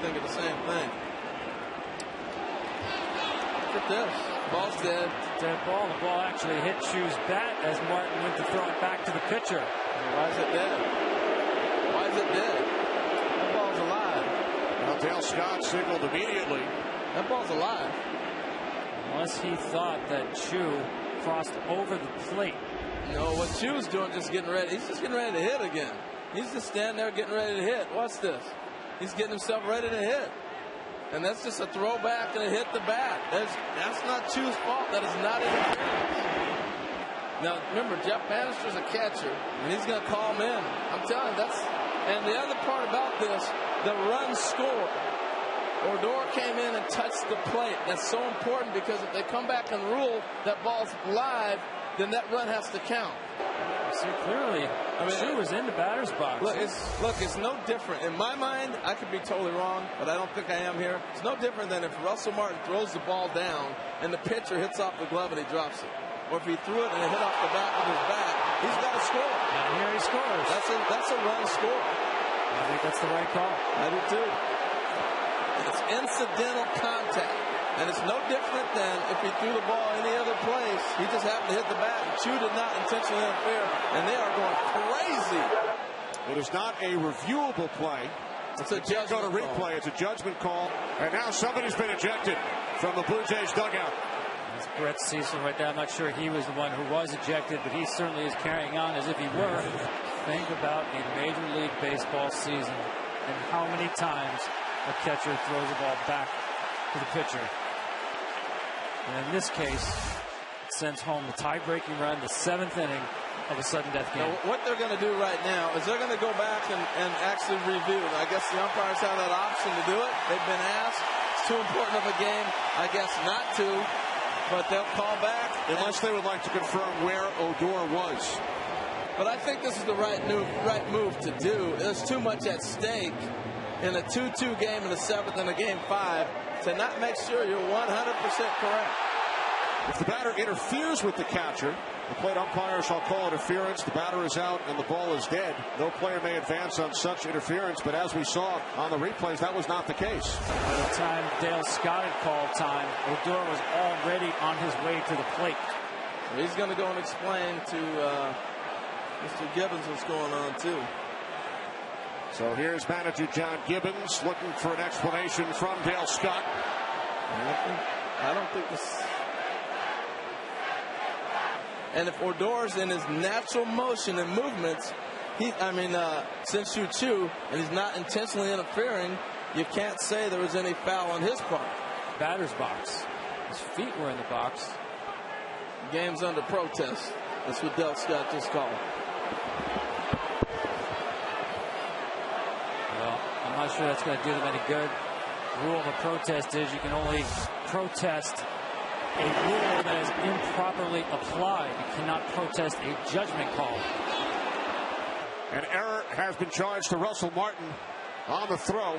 thinking the same thing. Look at this. Ball's dead. Dead ball. The ball actually hit Chu's bat as Martin went to throw it back to the pitcher. Why is it dead? Why is it dead? That ball's alive. Well, Dale Scott signaled immediately. That ball's alive. Unless he thought that Chu crossed over the plate. No, what Chu's doing, just getting ready. He's just getting ready to hit again. He's just standing there getting ready to hit. Watch this. He's getting himself ready to hit. And that's just a throwback and a hit the bat. That's not Chu's fault. That is not interference. Now, remember, Jeff Bannister's a catcher, and he's going to call him in. I'm telling you, that's... And the other part about this, the run scored. Odor came in and touched the plate. That's so important because if they come back and rule that ball's live, then that run has to count. See, clearly, Chu was in the batter's box. Look, it's no different. In my mind, I could be totally wrong, but I don't think I am here. It's no different than if Russell Martin throws the ball down and the pitcher hits off the glove and he drops it. Or if he threw it and it hit off the back of his bat, he's got to score. And here he scores. That's a run score. I think that's the right call. I do too. It's incidental contact. And it's no different than if he threw the ball any other place. He just happened to hit the bat, and Chu did not intentionally interfere, and they are going crazy. It is not a reviewable play. It's a judgment go to replay. call. It's a judgment call. And now somebody's been ejected from the Blue Jays dugout. That's Brett Cecil right there. I'm not sure he was the one who was ejected, but he certainly is carrying on as if he were. Think about a Major League Baseball season and how many times a catcher throws the ball back to the pitcher. And in this case, it sends home the tie-breaking run, the 7th inning of a sudden death game. Now, what they're going to do right now is they're going to go back and actually review. I guess the umpires have that option to do it. They've been asked. It's too important of a game, I guess, not to. But they'll call back. Unless they would like to confirm where Odor was. But I think this is the right move to do. There's too much at stake in a 2-2 game in the 7th and a game 5 to not make sure you're 100% correct. If the batter interferes with the catcher, the plate umpire shall call interference. The batter is out and the ball is dead. No player may advance on such interference, but as we saw on the replays, that was not the case. By the time Dale Scott had called time, Odor was already on his way to the plate. He's going to go and explain to Mr. Gibbons what's going on, too. So here's manager John Gibbons looking for an explanation from Dale Scott. I don't think this... And if Odor's in his natural motion and movements, since Chu, and he's not intentionally interfering, you can't say there was any foul on his part. Batter's box. His feet were in the box. Game's under protest. That's what Dale Scott just called. Well, I'm not sure that's going to do them any good. The rule of a protest is you can only protest a rule that is improperly applied. You cannot protest a judgment call. An error has been charged to Russell Martin on the throw.